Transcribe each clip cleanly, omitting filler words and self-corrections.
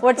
What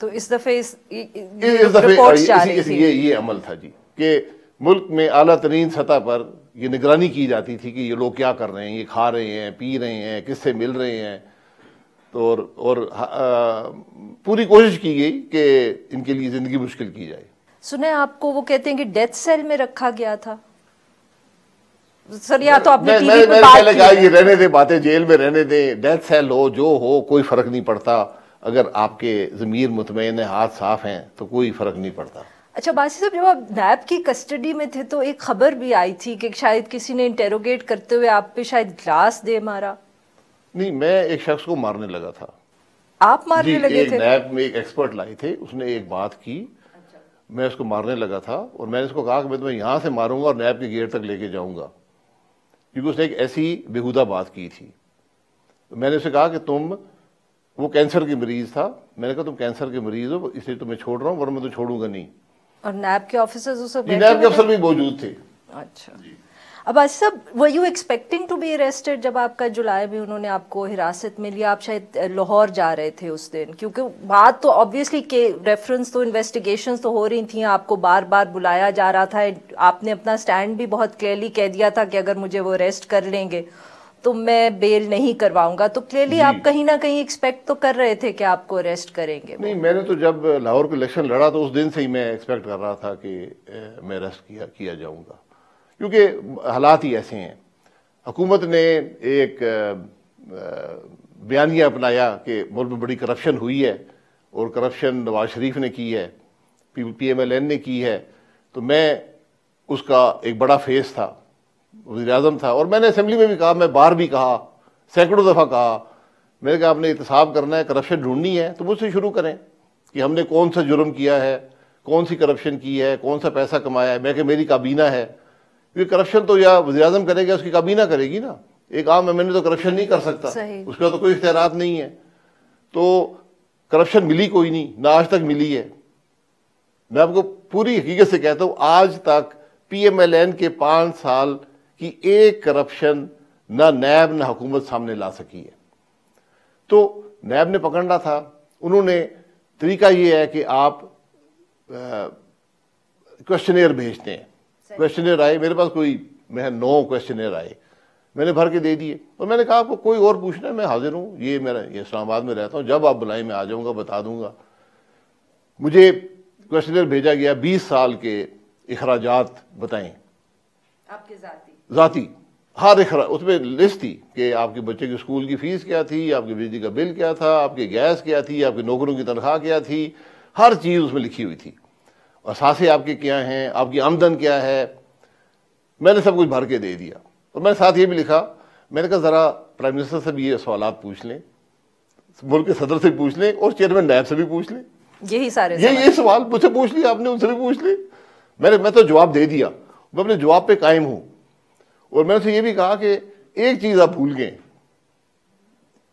تو اس دفعے یہ عمل تھا جی کہ ملک میں اعلیٰ ترین سطح پر یہ نگرانی کی جاتی تھی کہ یہ لوگ کیا کر رہے ہیں، یہ کھا رہے ہیں، پی رہے ہیں، کس سے مل رہے ہیں، تو اور پوری کوشش کی گئی کہ ان کے لیے زندگی مشکل کی جائے. سنیں آپ کو وہ کہتے ہیں کہ ڈیتھ سیل میں رکھا گیا تھا. سر یا تو آپ نے ٹی وی پہ بات کی ہے. یہ رہنے دیں باتیں، جیل میں رہنے دیں، ڈیتھ سیل ہو جو ہو کوئی فرق نہیں پڑتا. اگر آپ کے ضمیر مطمئن ہے، ہاتھ صاف ہیں تو کوئی فرق نہیں پڑتا. اچھا باسی صاحب، جب آپ نیب کی کسٹڈی میں تھے تو ایک خبر بھی آئی تھی کہ شاید کسی نے انٹیروگیٹ کرتے ہوئے آپ پہ شاید گلاس دے مارا. نہیں، میں ایک شخص کو مارنے لگا تھا. آپ مارنے لگے تھے؟ نیب میں ایک ایکسپرٹ لائے تھے، اس نے ایک بات کی، میں اس کو مارنے لگا تھا اور میں نے اس کو کہا کہ میں تمہیں یہاں سے ماروں گا اور نیب کے گیٹ تک لے کے جاؤں گا، کیونکہ اس نے ایک ایسی بےہودہ بات کی تھی. میں نے اسے کہا کہ وہ کینسر کی مریض تھا، میں نے کہا تم کینسر کے مریض ہو اس لیے تمہیں چھوڑ رہا ہوں، ورنہ میں تو چھوڑوں گا نہیں. اور نیب کے آفیسرز اس وقت نیب کے افسر بھی موجود تھے. اچھا. اب آج صاحب were you expecting to be arrested جب آپ کا جولائی میں انہوں نے آپ کو حراست میں لیا؟ آپ شاید لاہور جا رہے تھے اس دن، کیونکہ بات تو obviously کہ ریفرنس تو انویسٹیگیشنز تو ہو رہی تھیں، آپ کو بار بار بلایا جا رہا تھا، آپ نے اپنا سٹینڈ بھی بہت کلیئرلی کہہ دیا تھا کہ اگر مجھے وہ اریسٹ کر لیں گے تو میں بیل نہیں کرواؤں گا. تو کلیئرلی آپ کہیں نہ کہیں ایکسپیکٹ تو کر رہے تھے کہ آپ کو اریسٹ کریں گے. نہیں، میں نے تو جب لاہور کا الیکشن لڑا تو اس دن سے ہی میں ایکسپیکٹ کر رہا تھا کہ میں اریسٹ کیا جاؤں گا، کیونکہ حالات ہی ایسے ہیں. حکومت نے ایک بیانیہ اپنایا کہ ملک میں بڑی کرپشن ہوئی ہے اور کرپشن نواز شریف نے کی ہے، پی ایم ایل این نے کی ہے، تو میں اس کا ایک بڑا فیس تھا، وزیر اعظم تھا. اور میں نے اسمبلی میں بھی کہا، میں باہر بھی کہا، سینکڑوں دفعہ کہا، میں نے کہا آپ نے احتساب کرنا ہے، کرپشن ڈھونڈنی ہے تو مجھ سے شروع کریں کہ ہم نے کون سا جرم کیا ہے، کون سی کرپشن کی ہے، کون سا پیسہ کمایا ہے. میں کہ میری کابینہ ہے، کیونکہ کرپشن تو یا وزیر اعظم کرے گا، اس کی کابینہ کرے گی نا. ایک عام ایم این اے تو کرپشن نہیں کر سکتا، اس کا تو کوئی اختیارات نہیں ہے. تو کرپشن ملی کوئی نہیں، نہ آج تک ملی ہے. میں آپ کو پوری حقیقت سے کہتا ہوں، آج تک پی ایم ایل این کے 5 سال کی ایک کرپشن نہ نیب نہ حکومت سامنے لا سکی ہے. تو نیب نے پکڑنا تھا، انہوں نے طریقہ یہ ہے کہ آپ کوشچنئر بھیجتے ہیں. کوشچنئر آئے میرے پاس، کوئی 9 کوشچنئر آئے، میں نے بھر کے دے دیے. اور میں نے کہا آپ کو کوئی اور پوچھنا ہے میں حاضر ہوں، یہ اسلام آباد میں رہتا ہوں، جب آپ بلائیں میں آ جاؤں گا، بتا دوں گا. مجھے کوشچنئر بھیجا گیا، 20 سال کے اخراجات بتائیں آپ کے ذاتی، ہر اس میں لسٹ تھی کہ آپ کے بچے کے اسکول کی فیس کیا تھی، آپ کے بجلی کا بل کیا تھا، آپ کی گیس کیا تھی، آپ کے نوکروں کی تنخواہ کیا تھی، ہر چیز اس میں لکھی ہوئی تھی. اور اثاثے آپ کے کیا ہیں، آپ کی آمدن کیا ہے. میں نے سب کچھ بھر کے دے دیا. اور میں نے ساتھ یہ بھی لکھا، میں نے کہا ذرا پرائم منسٹر سے بھی یہ سوالات پوچھ لیں، ملک کے صدر سے بھی پوچھ لیں اور چیئرمین نیب سے بھی پوچھ لیں. یہی سارے یہ سوال مجھ سے پوچھ لیا آپ نے، ان سے بھی پوچھ لیں. میں تو جواب دے دیا، میں اپنے جواب پہ قائم ہوں. اور میں نے اسے یہ بھی کہا کہ ایک چیز آپ بھول گئے،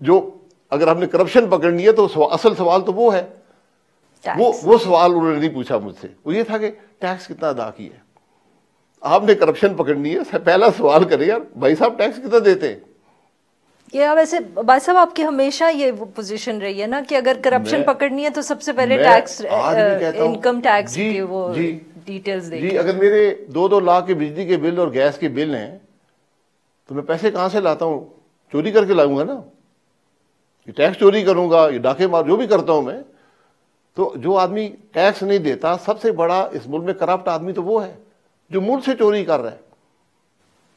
جو اگر آپ نے کرپشن پکڑنی ہے تو اصل سوال تو وہ ہے، وہ سوال انہوں نے نہیں پوچھا مجھ سے. وہ یہ تھا کہ ٹیکس کتنا ادا کیا ہے. آپ نے کرپشن پکڑنی ہے، پہلا سوال کرے یار بھائی صاحب ٹیکس کتنا دیتے ہیں. یہ ویسے بھائی صاحب آپ کی ہمیشہ یہ پوزیشن رہی ہے نا کہ اگر کرپشن پکڑنی ہے تو سب سے پہلے ٹیکس، انکم ٹیکس کی وہ ڈیٹیلز دیکھیں. جی اگر میرے 2 لاکھ کے بجلی کے بل اور گیس کے بل ہیں تو میں پیسے کہاں سے لاتا ہوں؟ چوری کر کے لاؤں گا نا، یہ ٹیکس چوری کروں گا، یہ ڈاکے مار، جو بھی کرتا ہوں میں. تو جو آدمی ٹیکس نہیں دیتا، سب سے بڑا اس ملک میں کرپٹ آدمی تو وہ ہے جو ملک سے چوری کر رہا ہے.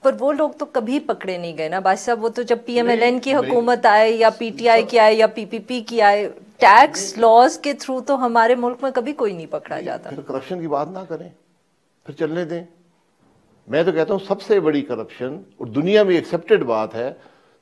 پر وہ لوگ تو کبھی پکڑے نہیں گئے نا بادشاہ صاحب. وہ تو جب پی ایم ایل این کی حکومت آئے یا پی ٹی آئی کی آئے یا پی پی پی کی آئے، ٹیکس لاز کے تھرو تو ہمارے ملک میں کبھی کوئی نہیں پکڑا جاتا. پھر کرپشن کی بات نہ کریں، پھر چلنے دیں. میں تو کہتا ہوں سب سے بڑی کرپشن، اور دنیا میں ایکسیپٹڈ بات ہے،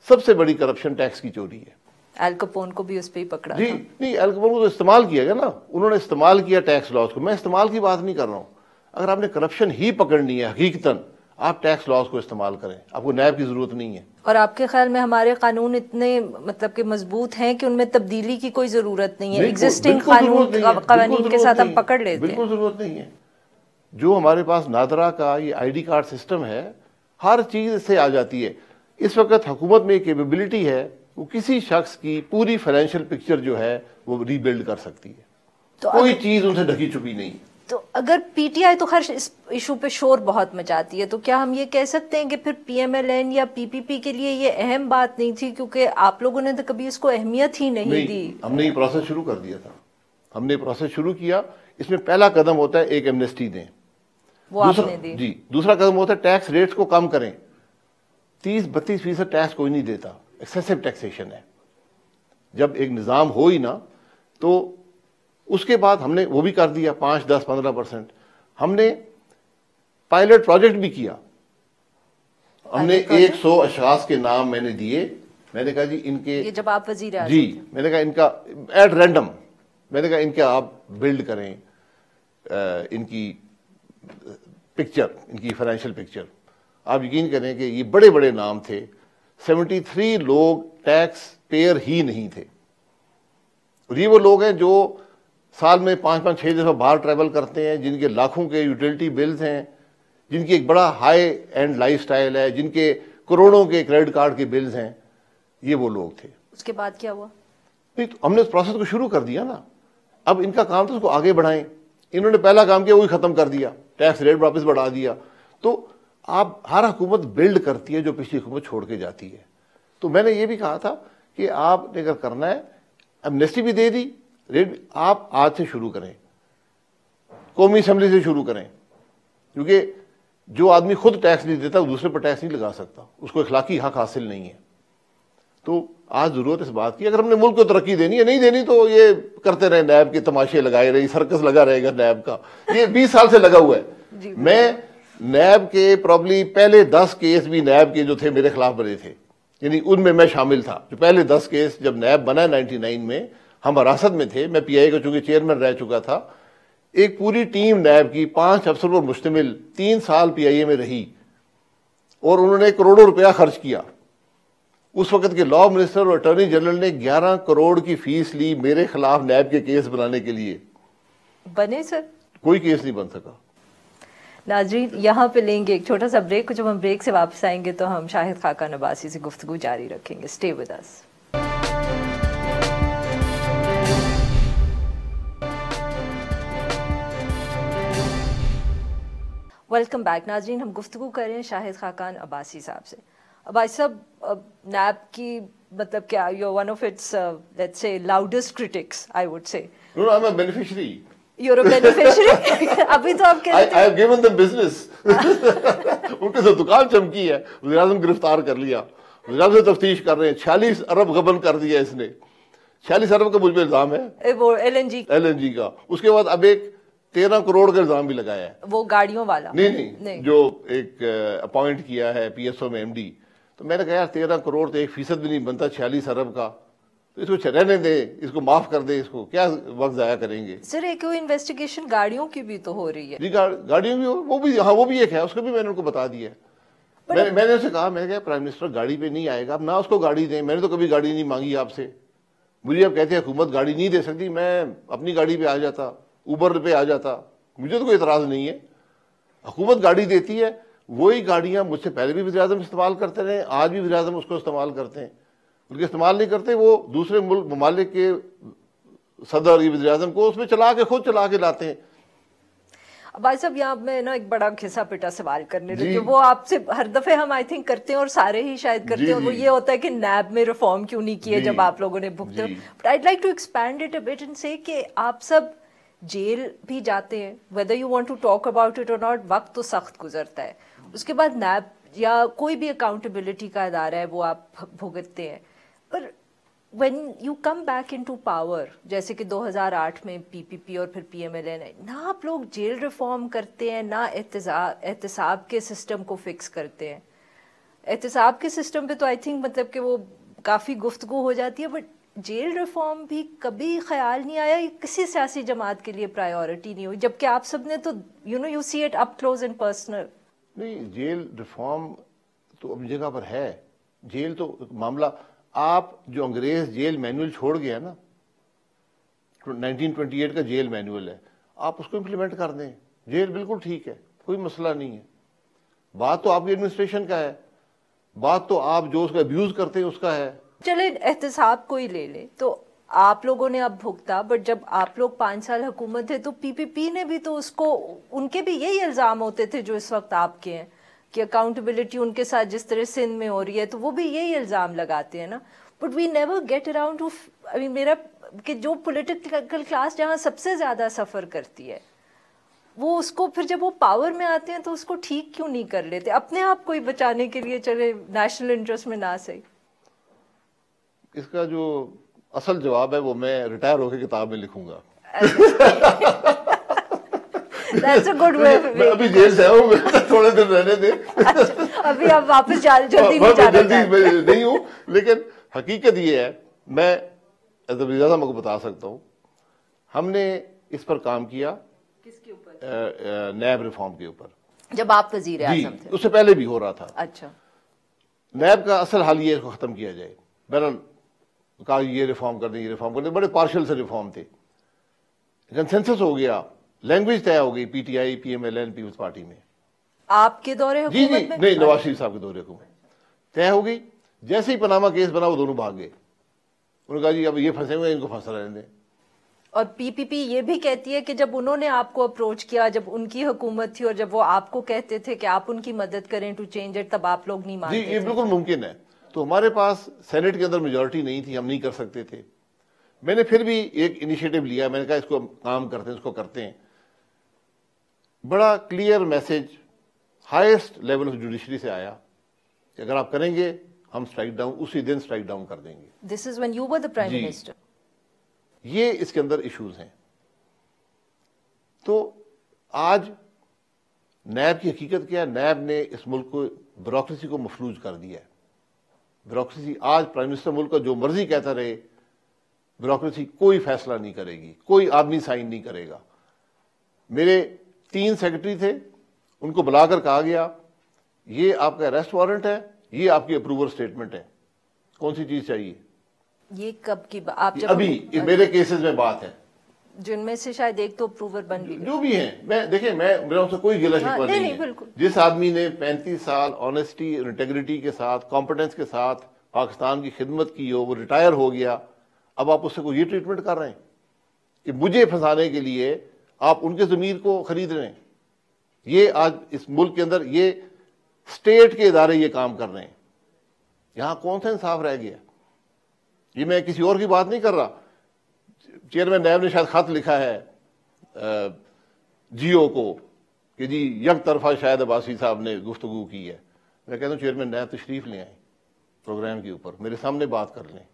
سب سے بڑی کرپشن ٹیکس کی چوری ہے. ایل کپون کو بھی اس پہ ہی پکڑا. جی نہیں، ایل کپون کو تو استعمال کیا گیا نا، انہوں نے استعمال کیا ٹیکس لاز کو. میں استعمال کی بات نہیں کر رہا ہوں. اگر آپ نے کرپشن ہی پکڑنی ہے حقیقتاً، آپ ٹیکس لاز کو استعمال کریں، آپ کو نیب کی ضرورت نہیں ہے. اور آپ کے خیال میں ہمارے قانون اتنے مطلب کہ مضبوط ہیں کہ ان میں تبدیلی کی کوئی ضرورت نہیں ہے؟ ایگزسٹنگ قوانین کے ساتھ ہم پکڑ لیتے ہیں. بالکل ضرورت نہیں ہے. جو ہمارے پاس نادرا کا یہ آئی ڈی کارڈ سسٹم ہے، ہر چیز اس سے آ جاتی ہے. اس وقت حکومت میں ایک کیپیبلٹی ہے، وہ کسی شخص کی پوری فائنینشیل پکچر جو ہے وہ ری بلڈ کر سکتی ہے. کوئی چیز ان سے ڈھکی چھپی نہیں. تو اگر پی ٹی آئی تو خیر اس ایشو پہ شور بہت مچاتی ہے، تو کیا ہم یہ کہہ سکتے ہیں کہ پھر پی ایم ایل این یا پی پی پی کے لیے یہ اہم بات نہیں تھی، کیونکہ آپ لوگوں نے تو کبھی اس کو اہمیت ہی نہیں دی؟ ہم نے یہ پروسیس شروع کر دیا تھا. ہم نے پروسیس شروع کیا. اس میں پہلا قدم ہوتا ہے ایک ایمنیسٹی دیں، وہ آپ نے دی. جی. دوسرا قدم ہوتا ہے ٹیکس ریٹس کو کم کریں. 30-32% ٹیکس کوئی نہیں دیتا، ایکسیسو ٹیکسیشن ہے. جب ایک نظام ہو ہی نا تو اس کے بعد ہم نے وہ بھی کر دیا 5, 10, 15%. ہم نے پائلٹ پروجیکٹ بھی کیا. ہم نے 100 اشخاص کے نام میں نے دیے. میں نے کہا جی ان کے، جب آپ وزیر اعظم، جی میں نے کہا ان کا ایٹ رینڈم، میں نے کہا ان کا آپ بلڈ کریں ان کی پکچر، ان کی فائنینشیل پکچر. آپ یقین کریں کہ یہ بڑے بڑے نام تھے. 73 لوگ ٹیکس پیئر ہی نہیں تھے. اور یہ وہ لوگ ہیں جو سال میں 5-6 دفعہ باہر ٹریول کرتے ہیں، جن کے لاکھوں کے یوٹیلٹی بلز ہیں، جن کی ایک بڑا ہائی اینڈ لائف سٹائل ہے، جن کے کروڑوں کے کریڈٹ کارڈ کے بلز ہیں. یہ وہ لوگ تھے. اس کے بعد کیا ہوا؟ نہیں تو ہم نے اس پروسیس کو شروع کر دیا نا. اب ان کا کام تھا اس کو آگے بڑھائیں. انہوں نے پہلا کام کیا وہی ختم کر دیا، ٹیکس ریٹ واپس بڑھا دیا. تو آپ ہر حکومت بلڈ کرتی ہے جو پچھلی حکومت چھوڑ کے جاتی ہے. تو میں نے یہ بھی کہا تھا کہ آپ نے اگر کرنا ہے ایمنیسٹی بھی دے دی، ریٹ آپ آج سے شروع کریں، قومی اسمبلی سے شروع کریں. کیونکہ جو آدمی خود ٹیکس نہیں دیتا وہ دوسرے پر ٹیکس نہیں لگا سکتا، اس کو اخلاقی حق حاصل نہیں ہے. تو آج ضرورت اس بات کی، اگر ہم نے ملک کو ترقی دینی ہے، نہیں دینی تو یہ کرتے رہے، نیب کے تماشے لگائے رہی، سرکس لگا رہے گا نیب کا. یہ 20 سال سے لگا ہوا ہے. میں نیب کے پرابلی پہلے 10 کیس بھی نیب کے جو تھے میرے خلاف بنے تھے، یعنی ان میں میں شامل تھا. جو پہلے 10 کیس جب نیب بنا 99 میں، ہم حراست میں تھے. میں پی آئی کا چونکہ چیئرمین رہ چکا تھا. ایک پوری ٹیم نیب کی 5 افسر پر مشتمل 3 سال پی آئی اے میں رہی، اور انہوں نے کروڑوں روپیہ خرچ کیا. اس وقت کے لا منسٹر اور اٹارنی جنرل نے 11 کروڑ کی فیس لی میرے خلاف نیب کے کیس بنانے کے لیے. بنے سر؟ کوئی کیس نہیں بن سکا. ناظرین یہاں پہ لیں گے ایک چھوٹا سا بریک. جب ہم بریک سے واپس آئیں گے تو ہم شاہد خاقان عباسی سے گفتگو جاری رکھیں گے. Stay with us. Welcome back. ناظرین ہم گفتگو کر رہے ہیں شاہد خاقان عباسی صاحب سے. عباسی صاحب نیب کی مطلب کیا you one of its let's say loudest critics I would say. No, I'm a beneficiary. You're a beneficiary. ابھی تو آپ کہتے ہیں I have given them business. ان کے ساتھ دکان چمکی ہے. وزیر اعظم گرفتار کر لیا. وزیر اعظم سے تفتیش کر رہے ہیں. 46 ارب غبن کر دیا اس نے. 46 ارب کا مجھ پہ الزام ہے. وہ ایل این جی کا. اس کے بعد اب ایک 13 کروڑ کا الزام بھی لگایا ہے. وہ گاڑیوں والا نہیں جو ایک اپوائنٹ کیا ہے پی ایس او میں ایم ڈی. تو میں نے کہا یار 13 کروڑ تو 1% بھی نہیں بنتا 46 ارب کا. تو اس کو رہنے دیں، اس کو معاف کر دیں، اس کو کیا وقت ضائع کریں گے. سر ایک انویسٹیگیشن گاڑیوں کی بھی تو ہو رہی ہے. جی گاڑیوں کی وہ بھی، ہاں وہ بھی ایک ہے، اس کو بھی میں نے ان کو بتا دیا ہے. میں نے اسے کہا، میں نے کہا پرائم منسٹر گاڑی پہ نہیں آئے گا، اب نہ اس کو گاڑی دیں. میں نے تو کبھی گاڑی نہیں مانگی آپ سے. مجھے اب کہتے ہیں حکومت گاڑی نہیں دے سکتی، میں اپنی گاڑی پہ آ جاتا، اوبر پہ آ جاتا، مجھے تو کوئی اعتراض نہیں ہے. حکومت گاڑی دیتی ہے، وہی گاڑیاں مجھ سے پہلے بھی وزیر اعظم استعمال کرتے رہے، آج بھی وزیر اعظم اس کو استعمال کرتے ہیں. ان کے استعمال نہیں کرتے، وہ دوسرے ملک ممالک کے صدر یا وزیر اعظم کو اس میں چلا کے خود چلا کے لاتے ہیں. بھائی صاحب یہاں میں نا ایک بڑا گھسا پٹا سوال کرنے لگی. وہ آپ سے ہر دفعہ ہم آئی تھنک کرتے ہیں اور سارے ہی شاید کرتے ہیں. وہ یہ ہوتا ہے کہ نیب میں ریفارم کیوں نہیں کیے جب آپ لوگوں نے بھگتے. But I'd like to expand it a bit and say کہ آپ سب جیل بھی جاتے ہیں، whether you want to talk about it or not. وقت تو سخت گزرتا ہے. اس کے بعد نیب یا کوئی بھی اکاؤنٹیبلٹی کا ادارہ ہے وہ آپ بھگتتے ہیں. پر when you come back into power جیسے کہ 2008 میں پی پی پی اور پھر پی ایم ایل این ہے، نہ آپ لوگ جیل ریفارم کرتے ہیں، نہ احتساب کے سسٹم کو فکس کرتے ہیں. احتساب کے سسٹم پہ تو آئی تھنک مطلب کہ وہ کافی گفتگو ہو جاتی ہے، بٹ جیل ریفارم بھی کبھی خیال نہیں آیا، کسی سیاسی جماعت کے لیے پرائیورٹی نہیں ہوئی، جبکہ آپ سب نے تو you see it up close and personal. نہیں جیل ریفارم تو اپنی جگہ پر ہے. جیل تو معاملہ، آپ جو انگریز جیل مینول چھوڑ گیا نا، 1928 کا جیل مینول ہے، آپ اس کو امپلیمنٹ کر دیں. جیل بالکل ٹھیک ہے، کوئی مسئلہ نہیں ہے. بات تو آپ کی ایڈمنسٹریشن کا ہے، بات تو آپ جو اس کا ابیوز کرتے ہیں اس کا ہے. چلے احتساب کو ہی لے لیں تو آپ لوگوں نے اب بھگتا, بٹ جب آپ لوگ 5 سال حکومت تھے تو پی پی پی نے بھی تو اس کو, ان کے بھی یہی الزام ہوتے تھے جو اس وقت آپ کے ہیں کہ اکاؤنٹیبلٹی ان کے ساتھ جس طرح سندھ میں ہو رہی ہے, تو وہ بھی یہی الزام لگاتے ہیں نا. But we never get around to, میرا کہ جو پولیٹیکل کلاس جہاں سب سے زیادہ سفر کرتی ہے, وہ اس کو پھر جب وہ پاور میں آتے ہیں تو اس کو ٹھیک کیوں نہیں کر لیتے اپنے آپ کو ہی بچانے کے لیے, چلے نیشنل انٹرسٹ میں نہ صحیح. اس کا جو اصل جواب ہے وہ میں ریٹائر ہو کے کتاب میں لکھوں گا. That's a good way of میں ابھی جیل سے ہوں, تھوڑے دن رہنے دیں. ابھی آپ واپس جلدی نہیں جانا جلدی نہیں ہوں, لیکن حقیقت یہ ہے, میں وزیر اعظم کو بتا سکتا ہوں, ہم نے اس پر کام کیا. کس کے اوپر؟ نیب ریفارم کے اوپر. جب آپ وزیر اعظم تھے؟ اس سے پہلے بھی ہو رہا تھا. اچھا. نیب کا اصل حال یہ ہے اس کو ختم کیا جائے. بہرحال کہا یہ ریفارم کر دیں, یہ ریفارم کر دیں, بڑے پارشل سے ریفارم تھے. کنسنسس ہو گیا, لینگویج طے ہو گئی, P T I, P M L N, Peoples Party میں. آپ کے دور حکومت میں؟ نہیں, نواز شریف صاحب کے دور حکومت طے ہو گئی. جیسے ہی پاناما کیس بنا وہ دونوں بھاگ گئے. انہوں نے کہا جی اب یہ پھنسے ہوئے, ان کو پھنسا رہنے دیں. اور پی پی پی یہ بھی کہتی ہے کہ جب انہوں نے آپ کو اپروچ کیا, جب ان کی حکومت تھی اور جب وہ آپ کو کہتے تھے کہ آپ ان کی مدد کریں ٹو چینج اٹ, تب آپ لوگ نہیں مانتے تھے. جی, یہ بالکل ممکن ہے. تو ہمارے پاس سینٹ کے اندر میجورٹی نہیں تھی, ہم نہیں کر سکتے تھے. میں نے پھر بھی ایک انیشیٹو لیا, میں نے کہا اس کو کام کرتے ہیں, اس کو کرتے ہیں. بڑا clear message highest level of judiciary سے آیا کہ اگر آپ کریں گے ہم سٹرائک ڈاؤن, اسی دن سٹرائک ڈاؤن کر دیں گے. This is when you were the prime minister. یہ اس کے اندر ایشوز ہیں. تو آج نیب کی حقیقت کیا ہے, نیب نے اس ملک کو بیوروکریسی کو مفلوج کر دیا ہے. بیوروکریسی آج پرائم منسٹر ملک کا جو مرضی کہتا رہے, بیوروکریسی کوئی فیصلہ نہیں کرے گی, کوئی آدمی سائن نہیں کرے گا. میرے 3 سیکرٹری تھے, ان کو بلا کر کہا گیا یہ آپ کا اریسٹ وارنٹ ہے, یہ آپ کی اپروور اسٹیٹمنٹ ہے, کون سی چیز چاہیے. یہ کب کی آپ جب ابھی میرے کیسز میں بات ہے, جن میں سے شاید ایک تو اپروور بن بھی جو بھی ہیں. میں دیکھیں, میرا ان سے کوئی گلہ شکوہ نہیں ہے. جس آدمی نے 35 سال آنیسٹی اور انٹیگریٹی کے ساتھ, کمپٹنس کے ساتھ پاکستان کی خدمت کی ہو, وہ ریٹائر ہو گیا, اب آپ اس سے کوئی یہ ٹریٹمنٹ کر رہے ہیں کہ مجھے پھنسانے کے لیے آپ ان کے ضمیر کو خرید رہے ہیں. یہ آج اس ملک کے اندر یہ اسٹیٹ کے ادارے یہ کام کر رہے ہیں. یہاں کون سا انصاف رہ گیا؟ یہ میں کسی اور کی بات نہیں کر رہا. چیئرمین نیب نے شاید خط لکھا ہے جیو کو کہ جی یک طرفہ شاید عباسی صاحب نے گفتگو کی ہے. میں کہتا ہوں چیئرمین نیب تشریف لے آئیں پروگرام کے اوپر, میرے سامنے بات کر لیں.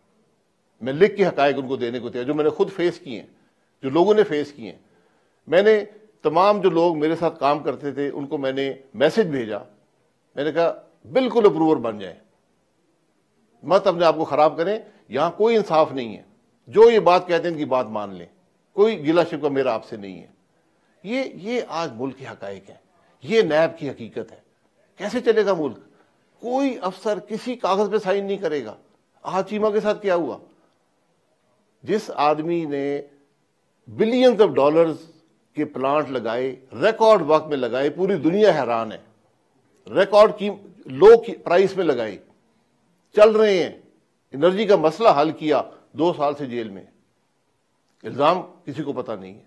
میں لکھ کے حقائق ان کو دینے کو تیار, جو میں نے خود فیس کیے ہیں, جو لوگوں نے فیس کیے ہیں. میں نے تمام جو لوگ میرے ساتھ کام کرتے تھے ان کو میں نے میسج بھیجا, میں نے کہا بالکل اپروور بن جائیں, مت اپنے آپ کو خراب کریں. یہاں کوئی انصاف نہیں ہے. جو یہ بات کہتے ہیں ان کی بات مان لیں, کوئی گلہ شکوہ میرا آپ سے نہیں ہے. یہ آج ملک کے حقائق ہیں, یہ نیب کی حقیقت ہے. کیسے چلے گا ملک؟ کوئی افسر کسی کاغذ پہ سائن نہیں کرے گا. آج چیمہ کے ساتھ کیا ہوا؟ جس آدمی نے بلینز آف ڈالرز کے پلانٹ لگائے, ریکارڈ وقت میں لگائے, پوری دنیا حیران ہے, ریکارڈ کی لو پرائس میں لگائے, چل رہے ہیں, انرجی کا مسئلہ حل کیا, 2 سال سے جیل میں. الزام کسی کو پتہ نہیں ہے.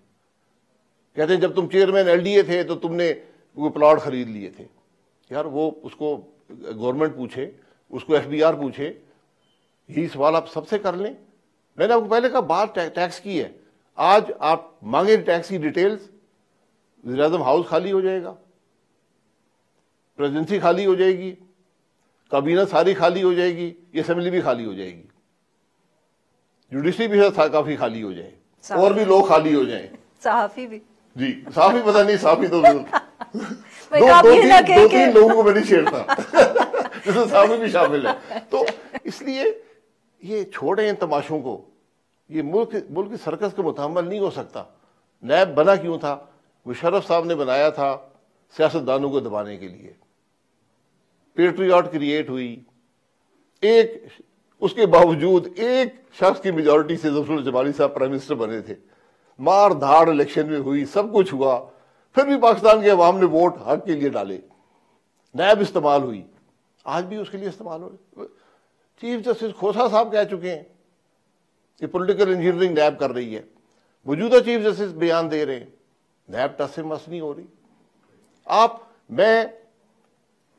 کہتے ہیں جب تم چیئرمین ایل ڈی اے تھے تو تم نے وہ پلاٹ خرید لیے تھے. یار وہ اس کو گورنمنٹ پوچھے, اس کو ایف بی آر پوچھے, یہی سوال آپ سب سے کر لیں. میں نے آپ کو پہلے کہا بات ٹیکس کی ہے. آج آپ مانگیں ٹیکس کی ڈیٹیلز, وزیر اعظم ہاؤس خالی ہو جائے گا, پریزیڈنسی خالی ہو جائے گی, کابینہ ساری خالی ہو جائے گی, یہ اسمبلی بھی خالی ہو جائے گی, جوڈیشری بھی کافی خالی ہو جائے, اور بھی لوگ خالی ہو جائیں, صحافی بھی. جی صحافی پتہ نہیں, صحافی تو 2-3 لوگوں کو میں نہیں چھیڑتا جس میں صحافی بھی شامل ہے. تو اس لیے یہ چھوڑیں ان تماشوں کو. یہ ملک کی سرکس کا متحمل نہیں ہو سکتا. نیب بنا کیوں تھا؟ مشرف صاحب نے بنایا تھا سیاستدانوں کو دبانے کے لیے. پیٹریاٹ کریٹ ہوئی, اس کے باوجود ایک شخص کی میجورٹی سے ظفر جمالی صاحب پرائم منسٹر بنے تھے. مار دھاڑ الیکشن میں ہوئی, سب کچھ ہوا, پھر بھی پاکستان کے عوام نے ووٹ حق کے لیے ڈالے. نیب استعمال ہوئی, آج بھی اس کے لیے استعمال ہو رہی. چیف جسٹس کھوسا صاحب کہہ چکے ہیں یہ پولیٹیکل انجینئرنگ نیب کر رہی ہے. موجودہ چیف جسٹس بیان دے رہے ہیں, نیب ٹس سے مس نہیں ہو رہی. میں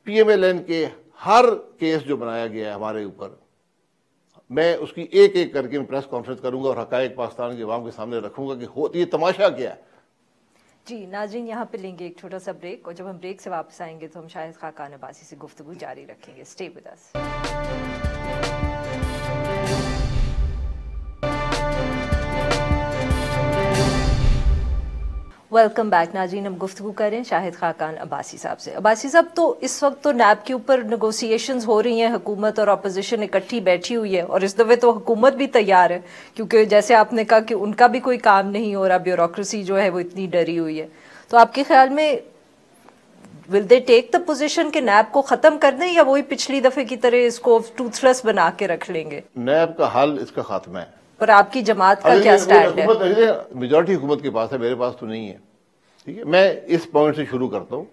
پی ایم ایل این کے ہر کیس جو بنایا گیا ہے ہمارے اوپر, میں اس کی ایک ایک کر کے پریس کانفرنس کروں گا اور حقائق پاکستان کے عوام کے سامنے رکھوں گا کہ یہ تماشا کیا ہے. جی ناظرین, یہاں پہ لیں گے ایک چھوٹا سا بریک, اور جب ہم بریک سے واپس آئیں گے تو ہم شاہد خاقان عباسی سے گفتگو جاری رکھیں گے. Stay with us. Welcome back ناظرین. ہم گفتگو کریں شاہد خاقان عباسی صاحب سے. عباسی صاحب, تو اس وقت تو نیب کے اوپر نیگوسیشنز ہو رہی ہیں, حکومت اور اپوزیشن اکٹھی بیٹھی ہوئی ہے, اور اس دفعہ تو حکومت بھی تیار ہے, کیونکہ جیسے آپ نے کہا کہ ان کا بھی کوئی کام نہیں ہو رہا, بیوروکریسی جو ہے وہ اتنی ڈری ہوئی ہے. تو آپ کے خیال میں ول دے ٹیک دا پوزیشن کہ نیب کو ختم کر دیں, یا وہی پچھلی دفعہ کی طرح اس کو ٹوتھ لیس بنا کے رکھ لیں گے؟ نیب کا حل اس کا خاتمہ ہے. پر آپ کی جماعت کا کیا سٹینڈ ہے؟ میجورٹی حکومت کے پاس ہے, میرے پاس تو نہیں ہے. ٹھیک ہے, میں اس پوائنٹ سے شروع کرتا ہوں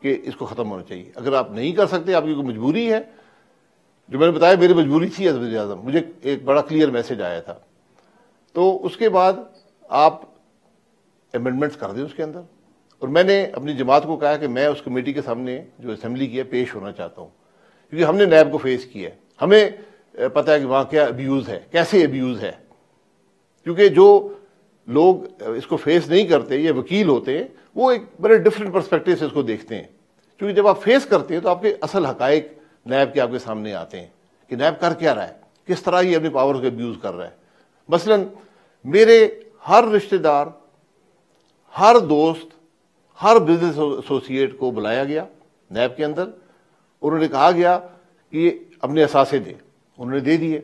کہ اس کو ختم ہونا چاہیے. اگر آپ نہیں کر سکتے, آپ کی کوئی مجبوری ہے, جو میں نے بتایا میری مجبوری تھی از وزیر اعظم, مجھے ایک بڑا کلیئر میسج آیا تھا, تو اس کے بعد آپ امینڈمنٹس کر دیں اس کے اندر. اور میں نے اپنی جماعت کو کہا کہ میں اس کمیٹی کے سامنے جو اسمبلی کی ہے پیش ہونا چاہتا ہوں, کیونکہ ہم نے نیب کو فیس کیا ہے, ہمیں پتہ ہے کہ وہاں کیا ابیوز ہے, کیسے ابیوز ہے. کیونکہ جو لوگ اس کو فیس نہیں کرتے, یہ وکیل ہوتے ہیں, وہ ایک بڑے ڈفرینٹ پرسپیکٹو سے اس کو دیکھتے ہیں. کیونکہ جب آپ فیس کرتے ہیں تو آپ کے اصل حقائق نیب کے آپ کے سامنے آتے ہیں کہ نیب کر کیا رہا ہے, کس طرح یہ اپنی پاور کو ابیوز کر رہا ہے. مثلا میرے ہر رشتہ دار, ہر دوست, ہر بزنس ایسوسیٹ کو بلایا گیا نیب کے اندر, انہوں نے کہا گیا کہ اپنے اثاثے دیں. انہوں نے دے دیے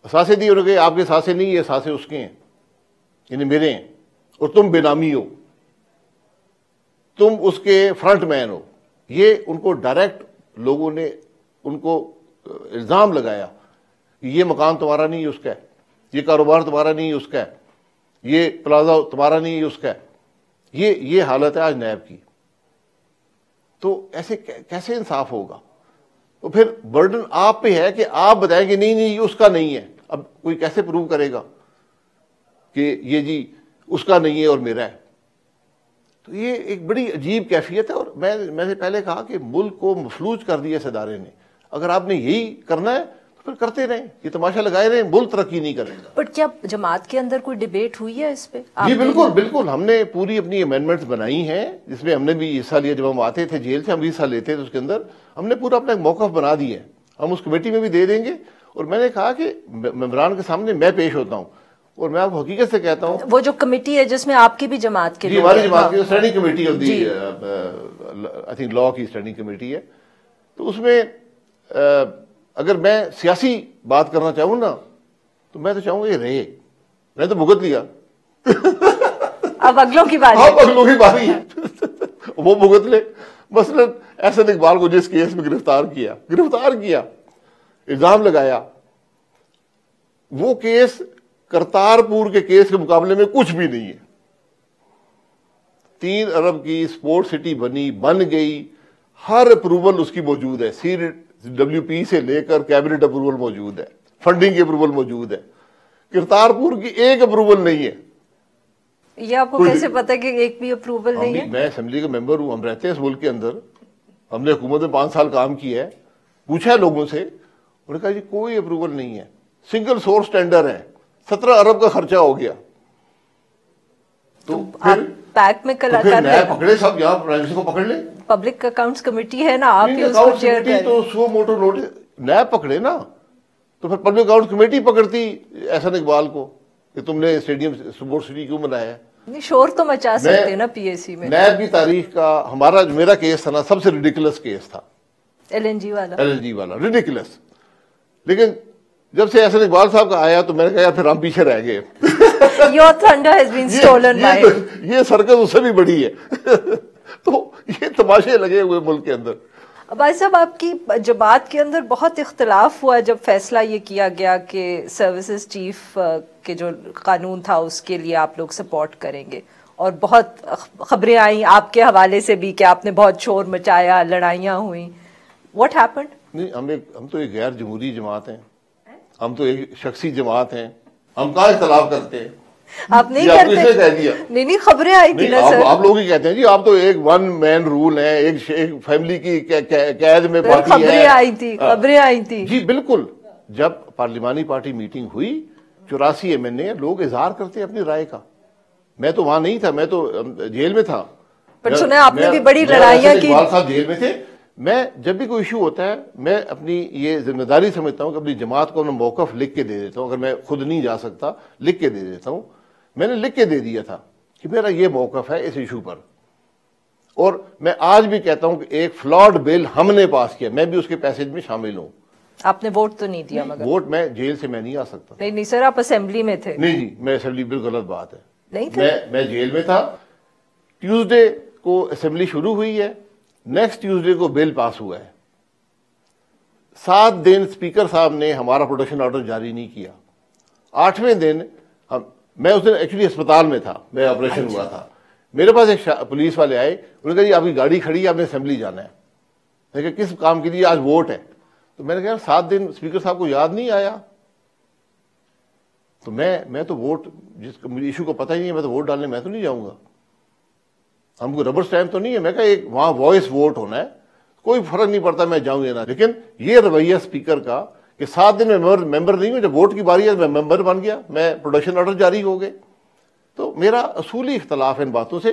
اثاثے دیے. انہوں نے کہا آپ کے اثاثے نہیں, یہ اثاثے اس کے ہیں, یعنی میرے ہیں, اور تم بے نامی ہو, تم اس کے فرنٹ مین ہو. یہ ان کو ڈائریکٹ لوگوں نے ان کو الزام لگایا کہ یہ مکان تمہارا نہیں ہے, اس کا ہے, یہ کاروبار تمہارا نہیں ہے, اس کا ہے, یہ پلازا تمہارا نہیں ہے, اس کا ہے. یہ حالت ہے آج نیب کی. تو ایسے کیسے انصاف ہوگا؟ تو پھر برڈن آپ پہ ہے کہ آپ بتائیں کہ نہیں یہ اس کا نہیں ہے. اب کوئی کیسے پروو کرے گا کہ یہ جی اس کا نہیں ہے اور میرا ہے؟ تو یہ ایک بڑی عجیب کیفیت ہے. اور میں نے پہلے کہا کہ ملک کو مفلوج کر دیا اس ادارے نے. اگر آپ نے یہی کرنا ہے تو پھر کرتے رہیں, یہ تماشا لگائے رہیں, ملک ترقی نہیں کرے گا. بٹ کیا جماعت کے اندر کوئی ڈیبیٹ ہوئی ہے اس پہ؟ جی بالکل, ہم نے پوری اپنی امینڈمنٹس بنائی ہیں, جس میں ہم نے بھی حصہ لیا. جب ہم آتے تھے جیل سے, ہم بھی حصہ لیتے تھے, اس کے اندر ہم نے پورا اپنا ایک موقف بنا دیا ہے. ہم اس کمیٹی میں بھی دے دیں گے. اور میں نے کہا کہ ممبران کے سامنے میں پیش ہوتا ہوں, اور میں آپ کو حقیقت سے کہتا ہوں, وہ جو کمیٹی ہے جس میں آپ کی بھی جماعت کے جی ہماری جماعت کی اسٹینڈنگ کمیٹی ہوتی ہے, آئی تھنک لا کی اسٹینڈنگ کمیٹی ہے, تو اس میں اگر میں سیاسی بات کرنا چاہوں نا تو میں تو چاہوں گا یہ رہے. میں تو بھگت لیا, اب اگلوں کی بات اگلوں کی باری ہے, وہ بھگت لے. مثلا احسن اقبال کو جس کیس میں گرفتار کیا, الزام لگایا, وہ کیس کرتارپور کے کیس کے مقابلے میں کچھ بھی نہیں ہے. 3 ارب کی اسپورٹ سٹی بن گئی, ہر اپروول اس کی موجود ہے, CWP سے لے کر کیبنٹ اپروول موجود ہے, فنڈنگ کی اپروول موجود ہے. کرتارپور کی ایک اپروول نہیں ہے. یہ آپ کو کیسے پتا کہ ایک بھی اپروول نہیں ہے؟ میں اسمبلی کا ممبر ہوں, ہم رہتے ہیں اس ملک کے اندر, ہم نے حکومت میں 5 سال کام کیا ہے. پوچھا ہے لوگوں سے, انہوں نے کہا جی کوئی اپروول نہیں ہے, سنگل سورس ٹینڈر ہے, 17 ارب کا خرچہ ہو گیا. تو پھر پیک میں پکڑے صاحب, یہاں پرائم منسٹر کو پکڑ لیں. پبلک اکاؤنٹس کمیٹی ہے نا, آپ ہی اس کو چیئر کریں. تو سو موٹو نوٹس نیب پکڑے نا, تو پھر public accounts committee پکڑتی Ahsan Iqbal کو کہ تم نے اسٹیڈیم اسپورٹ سٹی کیوں بنایا ہے. شور تو مچا سکتے نا پی ایس سی میں. نیب کی تاریخ کا میرا کیس تھا نا, سب سے ریڈیکولس کیس تھا, LNG والا ریڈیکولس. لیکن جب سے احسن اقبال صاحب کا آیا تو میں نے کہا یار پھر ہم پیچھے رہ گئے. Your thunder has been stolen by. یہ سرکس اس سے بھی بڑی ہے. تو یہ تماشے لگے ہوئے ملک کے اندر. بھائی صاحب, آپ کی جماعت کے اندر بہت اختلاف ہوا جب فیصلہ یہ کیا گیا کہ سروسز چیف کے جو قانون تھا اس کے لیے آپ لوگ سپورٹ کریں گے, اور بہت خبریں آئیں آپ کے حوالے سے بھی کہ آپ نے بہت شور مچایا, لڑائیاں ہوئیں. What happened? نہیں, ہم تو ایک غیر جمہوری جماعت ہیں, ہم تو ایک شخصی جماعت ہیں, ہم کہاں اختلاف کرتے ہیں. آپ نہیں آپ کو اس نے کرتے. کہہ دیا نہیں خبریں آئی تھی نا سر. آپ لوگ ہی کہتے ہیں جی آپ تو ایک ون مین رول ہے, ایک فیملی کی قید میں پارٹی ہے. خبریں آئی تھی, خبریں آئی تھی. جی بالکل. جب پارلیمانی پارٹی میٹنگ ہوئی 84 MNA لوگ اظہار کرتے اپنی رائے کا. میں تو وہاں نہیں تھا, میں تو جیل میں تھا. پر سنا آپ نے بھی بڑی لڑائیاں کی. اقبال صاحب جیل میں تھے. میں جب بھی کوئی ایشو ہوتا ہے میں اپنی یہ ذمہ داری سمجھتا ہوں کہ اپنی جماعت کو اپنا موقف لکھ کے دے دیتا ہوں. اگر میں خود نہیں جا سکتا لکھ کے دے دیتا ہوں. میں نے لکھ کے دے دیا تھا کہ میرا یہ موقف ہے اس ایشو پر. اور میں آج بھی کہتا ہوں کہ ایک فلاڈ بل ہم نے پاس کیا, میں بھی اس کے پیسج میں شامل ہوں. آپ نے ووٹ تو نہیں دیا مگر. ووٹ میں جیل سے میں نہیں آ سکتا. نہیں سر, آپ اسمبلی میں تھے. نہیں جی میں اسمبلی, بالکل غلط بات ہے. نہیں تھے. میں جیل میں تھا. ٹیوزڈے کو اسمبلی شروع ہوئی ہے, نیکسٹ ٹیوزڈے کو بل پاس ہوا ہے. 7 دن اسپیکر صاحب نے ہمارا پروٹیکشن آرڈر جاری نہیں کیا. 8ویں دن میں اس دن ایکچولی اسپتال میں تھا, میں آپریشن ہوا تھا. میرے پاس ایک پولیس والے آئے, انہوں نے کہا جی آپ کی گاڑی کھڑی ہے, آپ نے اسمبلی جانا ہے. میں کہا کس کام کے لیے؟ آج ووٹ ہے. تو میں نے کہا 7 دن اسپیکر صاحب کو یاد نہیں آیا. تو میں تو ووٹ, جس ایشو کو پتہ ہی نہیں ہے, میں تو ووٹ ڈالنے میں تو نہیں جاؤں گا. ہم کو ربر اسٹیمپ تو نہیں ہے. میں کہا ایک وہاں وائس ووٹ ہونا ہے, کوئی فرق نہیں پڑتا میں جاؤں یا نہ. لیکن یہ رویہ اسپیکر کا کہ 7 دن میں ممبر نہیں ہوں, جب ووٹ کی باری ہے میں ممبر بن گیا, میں پروڈکشن آرڈر جاری ہو گئے. تو میرا اصولی اختلاف ہے ان باتوں سے.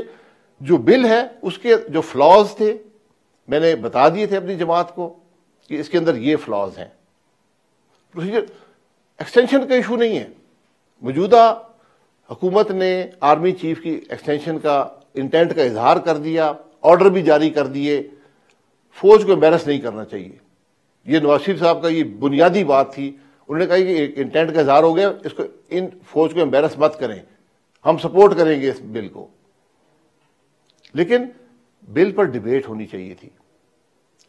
جو بل ہے اس کے جو فلاز تھے میں نے بتا دیے تھے اپنی جماعت کو کہ اس کے اندر یہ فلاز ہیں. پروسیجر ایکسٹینشن کا ایشو نہیں ہے. موجودہ حکومت نے آرمی چیف کی ایکسٹینشن کا انٹینٹ کا اظہار کر دیا, آرڈر بھی جاری کر دیے. فوج کو امبیرس نہیں کرنا چاہیے. یہ نواز شریف صاحب کا یہ بنیادی بات تھی. انہوں نے کہا کہ ایک انٹینٹ کا اظہار ہو گیا, اس کو ان فوج کو امبیرس مت کریں, ہم سپورٹ کریں گے اس بل کو. لیکن بل پر ڈیبیٹ ہونی چاہیے تھی.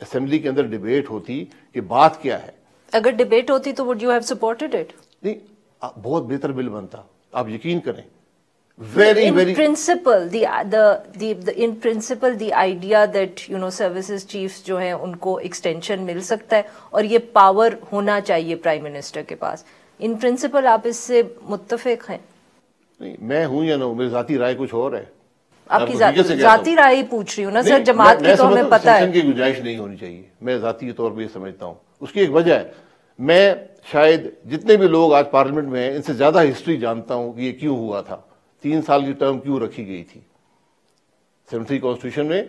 اسمبلی کے اندر ڈیبیٹ ہوتی کہ بات کیا ہے. اگر ڈیبیٹ ہوتی تو would you have supported it? نہیں, بہت بہتر بل بنتا, آپ یقین کریں. In principle, the idea that services chiefs جو ہیں ان کو extension مل سکتا ہے اور یہ پاور ہونا چاہیے پرائم منسٹر کے پاس, ان پرنسپل آپ اس سے متفق ہیں؟ نہیں, میں ہوں یا نہ ہوں, میری ذاتی رائے کچھ اور ہے. آپ کی ذاتی رائے ہی پوچھ رہی ہوں نا سر, جماعت کی تو ہمیں پتہ ہے. کی گنجائش نہیں ہونی چاہیے, میں ذاتی طور پہ یہ سمجھتا ہوں. اس کی ایک وجہ ہے, میں شاید جتنے بھی لوگ آج پارلیمنٹ میں ہیں ان سے زیادہ ہسٹری جانتا ہوں کہ یہ کیوں ہوا تھا, 3 سال کی ٹرم کیوں رکھی گئی تھی. 73 کانسٹیٹیوشن میں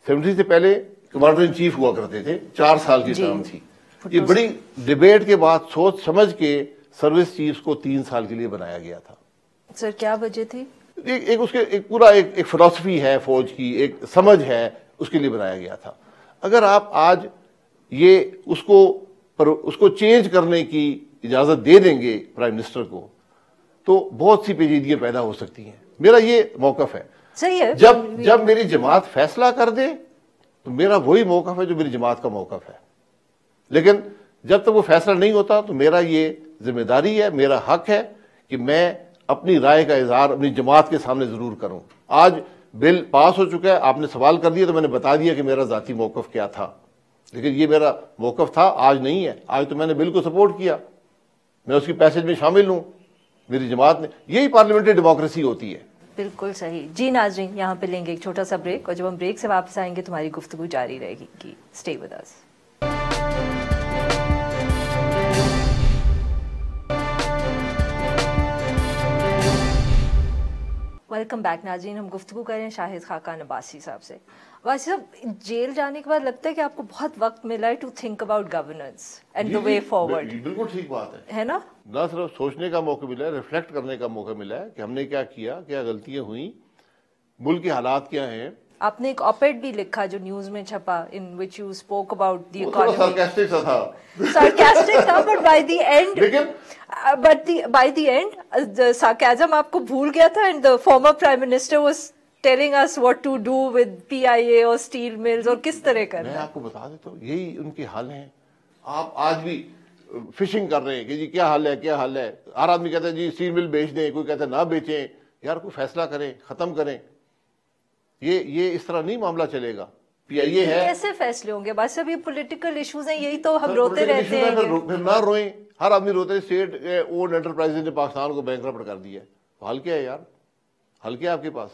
73 سے پہلے کمانڈر ان چیف ہوا کرتے تھے, 4 سال کی ٹرم تھی. یہ بڑی ڈیبیٹ کے بعد سوچ سمجھ کے سروس چیفز کو 3 سال کے لیے بنایا گیا تھا. سر کیا وجہ تھی؟ ایک اس کے ایک پورا ایک فلسفی ہے فوج کی, ایک سمجھ ہے, اس کے لیے بنایا گیا تھا. اگر آپ آج یہ اس کو چینج کرنے کی اجازت دے دیں گے پرائم منسٹر کو تو بہت سی پیچیدگیاں پیدا ہو سکتی ہیں. میرا یہ موقف ہے. صحیح ہے. جب میری جماعت فیصلہ کر دے تو میرا وہی موقف ہے جو میری جماعت کا موقف ہے. لیکن جب تک وہ فیصلہ نہیں ہوتا تو میرا یہ ذمہ داری ہے, میرا حق ہے کہ میں اپنی رائے کا اظہار اپنی جماعت کے سامنے ضرور کروں. آج بل پاس ہو چکا ہے, آپ نے سوال کر دیا تو میں نے بتا دیا کہ میرا ذاتی موقف کیا تھا. لیکن یہ میرا موقف تھا, آج نہیں ہے. آج تو میں نے بل کو سپورٹ کیا, میں اس کی پیسج میں شامل ہوں, میری جماعت نے. یہی پارلیمنٹری ڈیموکریسی ہوتی ہے. بالکل صحیح. جی ناظرین, یہاں پہ لیں گے ایک چھوٹا سا بریک, اور جب ہم بریک سے واپس آئیں گے تمہاری گفتگو جاری رہے گی. Stay with us. Welcome back ناظرین. ہم گفتگو کر رہے ہیں شاہد خاقان عباسی صاحب سے. عباسی صاحب, جیل جانے کے بعد لگتا ہے کہ آپ کو بہت وقت ملا ہے to think about governance and the way forward. بالکل ٹھیک بات ہے نا. نہ صرف سوچنے کا موقع ملا ہے, ریفلیکٹ کرنے کا موقع ملا ہے کہ ہم نے کیا کیا, کیا غلطیاں ہوئیں, ملک کے حالات کیا ہیں. آپ نے ایک آپیڈ بھی لکھا جو نیوز میں چھپا, in which you spoke about the economy. Sarcastic تھا, سارکاسٹک تھا, but by the end sarcasm آپ کو بھول گیا تھا, and the former prime minister was telling us what to do with PIA اور اسٹیل ملز اور کس طرح کرنا. میں آپ کو بتا دیتا ہوں, یہی ان کے حال ہیں. آپ آج بھی فشنگ کر رہے ہیں کہ جی کیا حال ہے, کیا حال ہے. ہر آدمی کہتا ہے جی اسٹیل مل بیچ دیں, کوئی کہتا ہے نہ بیچیں. یار کوئی فیصلہ کریں, ختم کریں. یہ اس طرح نہیں معاملہ چلے گا. PIA ہے, کیسے فیصلے ہوں گے؟ بس اب یہ پولیٹیکل ایشوز ہیں, یہی تو ہم روتے رہتے ہیں. پھر نہ روئیں, ہر آدمی روتے ہیں اسٹیٹ اونڈ انٹرپرائز نے پاکستان کو بینکرپٹ کر دیا ہے. حل کیا ہے یار؟ حل کیا ہے آپ کے پاس؟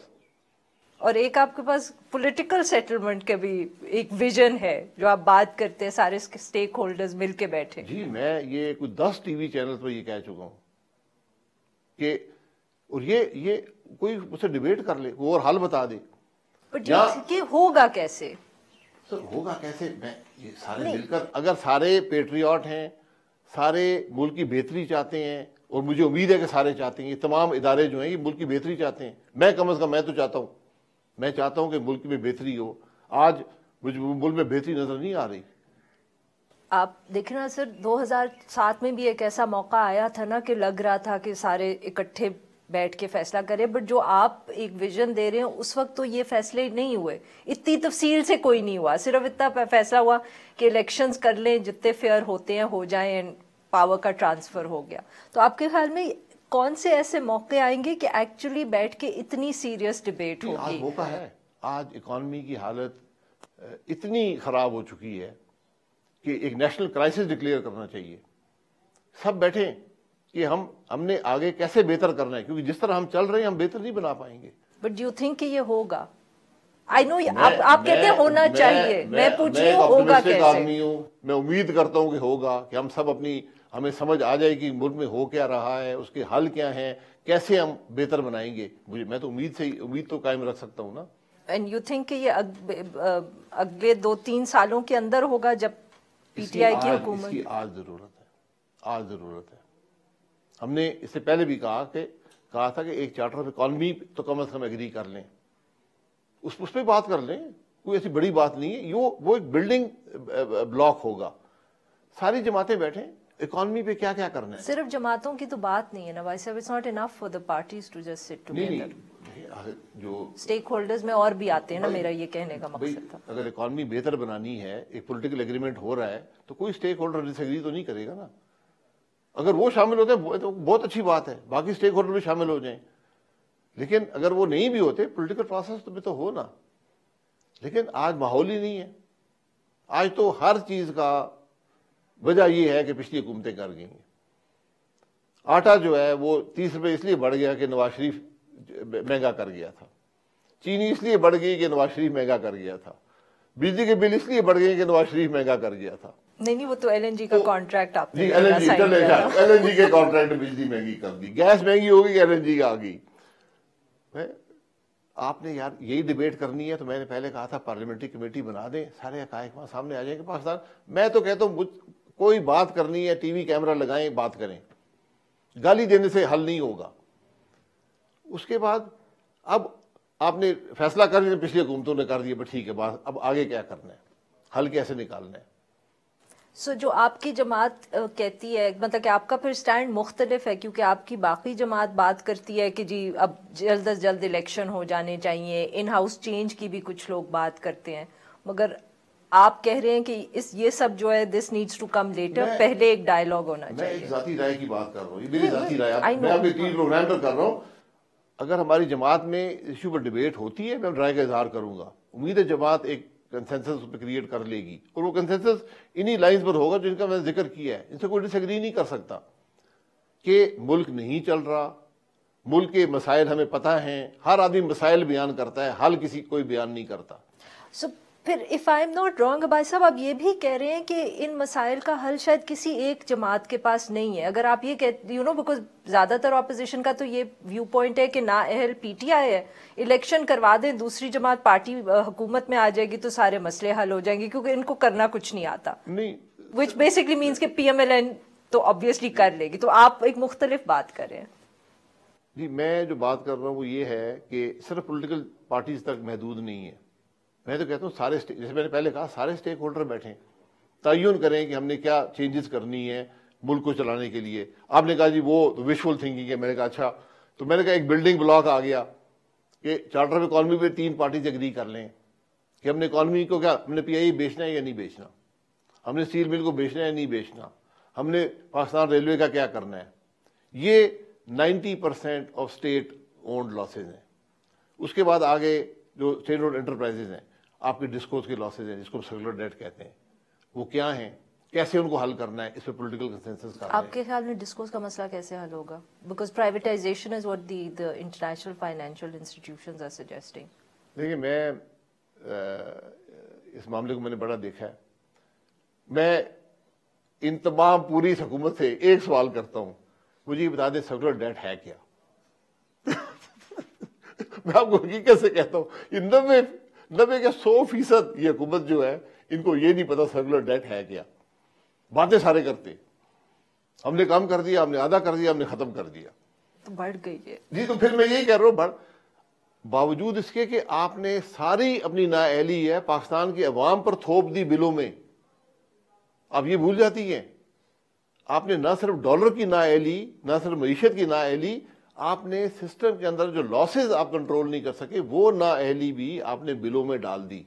اور ایک آپ کے پاس پولیٹیکل سیٹلمنٹ کا بھی ایک ویژن ہے جو آپ بات کرتے ہیں سارے اسٹیک ہولڈرز مل کے بیٹھے. جی میں یہ کوئی 10 ٹی وی چینل پر یہ کہہ چکا ہوں کہ اور یہ کوئی اسے ڈیبیٹ کر لے اور حل بتا دے. بٹ یہ ہوگا کیسے؟ سر ہوگا کیسے؟ میں یہ سارے مل کر اگر سارے پیٹریوٹ ہیں, سارے ملک کی بہتری چاہتے ہیں, اور مجھے امید ہے کہ سارے چاہتے ہیں, یہ تمام ادارے جو ہیں یہ ملک کی بہتری چاہتے ہیں. میں کم از کم میں تو چاہتا ہوں, میں چاہتا ہوں کہ ملک میں بہتری ہو. آج مجھے ملک میں بہتری نظر نہیں آ رہی. آپ دیکھنا سر 2007 میں بھی ایک ایسا موقع آیا تھا نا کہ لگ رہا تھا کہ سارے اکٹھے بیٹھ کے فیصلہ کریں, بٹ جو آپ ایک ویژن دے رہے ہیں اس وقت تو یہ فیصلے نہیں ہوئے, اتنی تفصیل سے کوئی نہیں ہوا, صرف اتنا فیصلہ ہوا کہ الیکشنز کر لیں, جتنے فیئر ہوتے ہیں ہو جائیں, پاور کا ٹرانسفر ہو گیا. تو آپ کے خیال میں کون سے ایسے موقع آئیں گے کہ ایکچولی بیٹھ کے اتنی سیریس ڈیبیٹ ہوگی؟ آج موقع ہے. آج اکانومی کی حالت اتنی خراب ہو چکی ہے کہ ایک نیشنل کرائسس ڈکلیئر کرنا چاہیے. سب بیٹھیں کہ ہم نے آگے کیسے بہتر کرنا ہے, کیونکہ جس طرح ہم چل رہے ہیں ہم بہتر نہیں بنا پائیں گے. بٹ ڈو یو تھنک کہ یہ ہوگا؟ آئی نو آپ کہتے ہیں ہونا چاہیے, میں پوچھ رہی ہوں ہوگا کیسے؟ آدمی ہوں, میں امید کرتا ہوں کہ ہوگا, کہ ہم سب ہمیں سمجھ آ جائے کہ ملک میں ہو کیا رہا ہے, اس کے حل کیا ہیں, کیسے ہم بہتر بنائیں گے. میں تو امید تو قائم رکھ سکتا ہوں نا. اینڈ یو تھنک کہ یہ اگلے 2-3 سالوں کے اندر ہوگا جب پی ٹی آئی کی حکومت؟ اس کی آج ضرورت ہے, آج ضرورت ہے. ہم نے اس سے پہلے بھی کہا تھا کہ ایک چارٹر آف اکانومی تو کم از کم ایگری کر لیں, اس پہ بات کر لیں. کوئی ایسی بڑی بات نہیں ہے, وہ ایک بلڈنگ بلاک ہوگا. ساری جماعتیں بیٹھیں, اکانومی پہ کیا کیا کرنا ہے. صرف جماعتوں کی تو بات نہیں ہے نا بھائی صاحب, it's not enough for the parties to just sit together. جو اسٹیک ہولڈرز میں اور بھی آتے ہیں نا, میرا یہ کہنے کا مقصد تھا. اگر اکانومی بہتر بنانی ہے, ایک پولیٹیکل ایگریمنٹ ہو رہا ہے, تو کوئی اسٹیک ہولڈر ڈس ایگری تو نہیں کرے گا نا. اگر وہ شامل ہوتے ہیں تو بہت اچھی بات ہے, باقی اسٹیک ہولڈر بھی شامل ہو جائیں. لیکن اگر وہ نہیں بھی ہوتے, پولیٹیکل پروسیس تو بھی تو ہو نا. لیکن آج ماحول ہی نہیں ہے. آج تو ہر چیز کا وجہ یہ ہے کہ پچھلی حکومتیں کر گئی ہیں. آٹا جو ہے وہ 30 روپے اس لیے بڑھ گیا کہ نواز شریف مہنگا کر گیا تھا. چینی اس لیے بڑھ گئی کہ نواز شریف مہنگا کر گیا تھا. بجلی کے بل اس لیے بڑھ گئے کہ نواز شریف مہنگا کر گیا تھا. نہیں وہ تو ایل این جی کا کانٹریکٹ آپ نے ایل این جی کے کانٹریکٹ بجلی مہنگی کر دی, گیس مہنگی ہوگی, ایل این جی آ گئی. آپ نے یار یہی ڈیبیٹ کرنی ہے تو میں نے پہلے کہا تھا پارلیمنٹری کمیٹی بنا دیں, سارے حقائق وہاں سامنے آ جائیں گے پاکستان. میں تو کہتا ہوں کوئی بات کرنی ہے, ٹی وی کیمرہ لگائیں, بات کریں. گالی دینے سے حل نہیں ہوگا. اس کے بعد اب آپ نے فیصلہ کر لیا, پچھلی حکومتوں نے کر دیا, بٹ ٹھیک ہے, بات اب آگے کیا کرنا ہے, حل کیسے نکالنا ہے. سو جو آپ کی جماعت کہتی ہے, مطلب کہ آپ کا پھر سٹینڈ مختلف ہے, کیونکہ آپ کی باقی جماعت بات کرتی ہے کہ جی اب جلد از جلد الیکشن ہو جانے چاہیے, ان ہاؤس چینج کی بھی کچھ لوگ بات کرتے ہیں, مگر آپ کہہ رہے ہیں کہ یہ سب جو ہے this needs to come later, پہلے ایک ڈائلاگ ہونا چاہیے. میں ایک ذاتی رائے کی بات کر رہا ہوں, یہ میری ذاتی رائے, میں اپنی ٹیم پروگرام پر کر رہا ہوں. اگر ہماری جماعت میں ایشو پر ڈیبیٹ ہوتی ہے, میں رائے کا اظہار کروں گا. امید ہے جماعت ایک کنسنسس پہ کریٹ کر لے گی, اور وہ کنسنسس انہی لائنز پر ہوگا جن کا میں نے ذکر کیا ہے. ان سے کوئی ڈس ایگری نہیں کر سکتا کہ ملک نہیں چل رہا, ملک کے مسائل ہمیں پتہ ہیں, ہر آدمی مسائل بیان کرتا ہے, حل کسی کوئی بیان نہیں کرتا. سو پھر if I am not wrong بھائی صاحب, آپ یہ بھی کہہ رہے ہیں کہ ان مسائل کا حل شاید کسی ایک جماعت کے پاس نہیں ہے. اگر آپ یہ کہتے بیکاز زیادہ تر اپوزیشن کا تو یہ ویو پوائنٹ ہے کہ نا اہل پی ٹی آئی ہے, الیکشن کروا دیں, دوسری جماعت پارٹی حکومت میں آ جائے گی تو سارے مسئلے حل ہو جائیں گے, کیونکہ ان کو کرنا کچھ نہیں آتا, وچ بیسکلی مینس کہ پی ایم ایل این تو obviously کر لے گی. تو آپ ایک مختلف بات کر رہے ہیں. جی میں جو بات کر رہا ہوں وہ یہ ہے کہ صرف پولیٹیکل پارٹیز تک محدود نہیں ہے. میں تو کہتا ہوں سارے, جیسے میں نے پہلے کہا, سارے اسٹیک ہولڈر بیٹھیں, تعین کریں کہ ہم نے کیا چینجز کرنی ہے ملک کو چلانے کے لیے. آپ نے کہا جی وہ وشفل تھنکنگ ہے, میں نے کہا اچھا, تو میں نے کہا ایک بلڈنگ بلاک آ گیا کہ چارٹر آف اکانومی پہ 3 پارٹیز ایگری کر لیں کہ ہم نے اکانومی کو کیا, ہم نے پی آئی بیچنا ہے یا نہیں بیچنا, ہم نے اسٹیل مل کو بیچنا ہے یا نہیں بیچنا, ہم نے پاکستان ریلوے کا کیا کرنا ہے. یہ 90% آف اسٹیٹ اونڈ لاسز ہیں. اس کے بعد آگے جو اسٹیٹ اونڈ انٹرپرائزز ہیں, آپ کے ڈسکوز کے لاسز ہیں جس کو سیکولر ڈیٹ کہتے ہیں, وہ کیا ہیں, کیسے ان کو حل کرنا ہے، اس پہ پولیٹیکل کنسنسس کرنا ہے۔ آپ کے خیال میں ڈسکوز کا مسئلہ کیسے حل ہوگا؟ Because privatisation is what the international financial institutions are suggesting. دیکھیے میں اس معاملے کو میں نے بڑا دیکھا ہے، میں ان تمام پوری حکومت سے ایک سوال کرتا ہوں، مجھے یہ بتا دیں سیکولر ڈیٹ ہے کیا؟ میں آپ کو حقیقت سے کہتا ہوں، یہ 90 کے 100% یہ حکومت جو ہے ان کو یہ نہیں پتا سیکولر ڈیٹ ہے کیا۔ باتیں سارے کرتے، ہم نے کام کر دیا، ہم نے آدھا کر دیا، ہم نے ختم کر دیا، تو بڑھ گئی ہے جی۔ تو پھر میں یہی کہہ رہا ہوں، باوجود اس کے کہ آپ نے ساری اپنی نااہلی ہے پاکستان کی عوام پر تھوپ دی بلوں میں، آپ یہ بھول جاتی ہیں آپ نے نہ صرف ڈالر کی نااہلی، نہ صرف معیشت کی نااہلی، آپ نے سسٹم کے اندر جو لاسز آپ کنٹرول نہیں کر سکے وہ نااہلی بھی آپ نے بلوں میں ڈال دی۔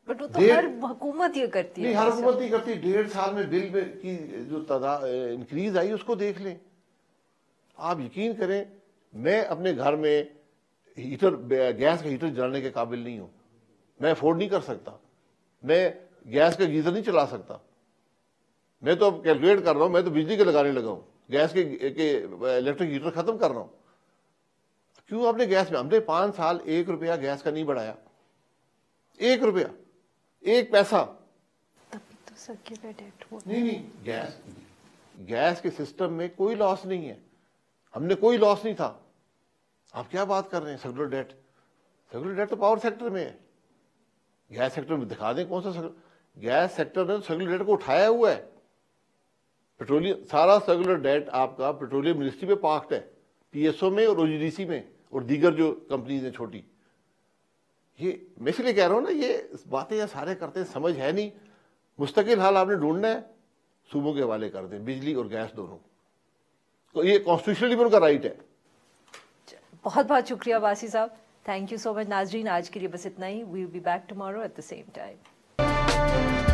بٹ وہ تو ہر حکومت یہ کرتی ہے۔ نہیں، ہر حکومت نہیں کرتی۔ 1.5 سال میں بل کی جو تعداد انکریز آئی اس کو دیکھ لیں۔ آپ یقین کریں، میں اپنے گھر میں ہیٹر، گیس کا ہیٹر جلانے کے قابل نہیں ہوں، میں افورڈ نہیں کر سکتا، میں گیس کا گیزر نہیں چلا سکتا، میں تو اب کیلکولیٹ کر رہا ہوں، میں تو بجلی کے لگانے لگا ہوں، گیس کے الیکٹرک ہیٹر ختم کر رہا ہوں۔ کیوں؟ آپ نے گیس میں، ہم نے 5 سال 1 روپیہ گیس کا نہیں بڑھایا، 1 روپیہ، 1 پیسہ نہیں۔ گیس کے سسٹم میں کوئی لاس نہیں ہے، ہم نے کوئی لاس نہیں تھا۔ آپ کیا بات کر رہے ہیں سیکولر ڈیٹ؟ سیکولر ڈیٹ تو پاور سیکٹر میں ہے، گیس سیکٹر میں دکھا دیں کون سا گیس سیکٹر نے سیکولر ڈیٹ کو اٹھایا ہوا ہے۔ پیٹرولیم، سارا سیکولر ڈیٹ آپ کا پیٹرولیم منسٹری پہ پارکڈ ہے، پی ایس او میں اور او جی ڈی سی میں اور دیگر جو کمپنیز ہیں چھوٹی۔ یہ میں اس لیے کہہ رہا ہوں نا، یہ باتیں سارے کرتے ہیں، سمجھ ہے نہیں۔ مستقل حال آپ نے ڈھونڈنا ہے، صوبوں کے حوالے کر دیں، بجلی اور گیس دونوں کو، یہ کانسٹیٹیوشنلی بھی ان کا رائٹ ہے۔ بہت بہت شکریہ واسی صاحب، تھینک یو سو مچ۔ ناظرین آج کے لیے بس اتنا ہی، we will be back tomorrow at the same time.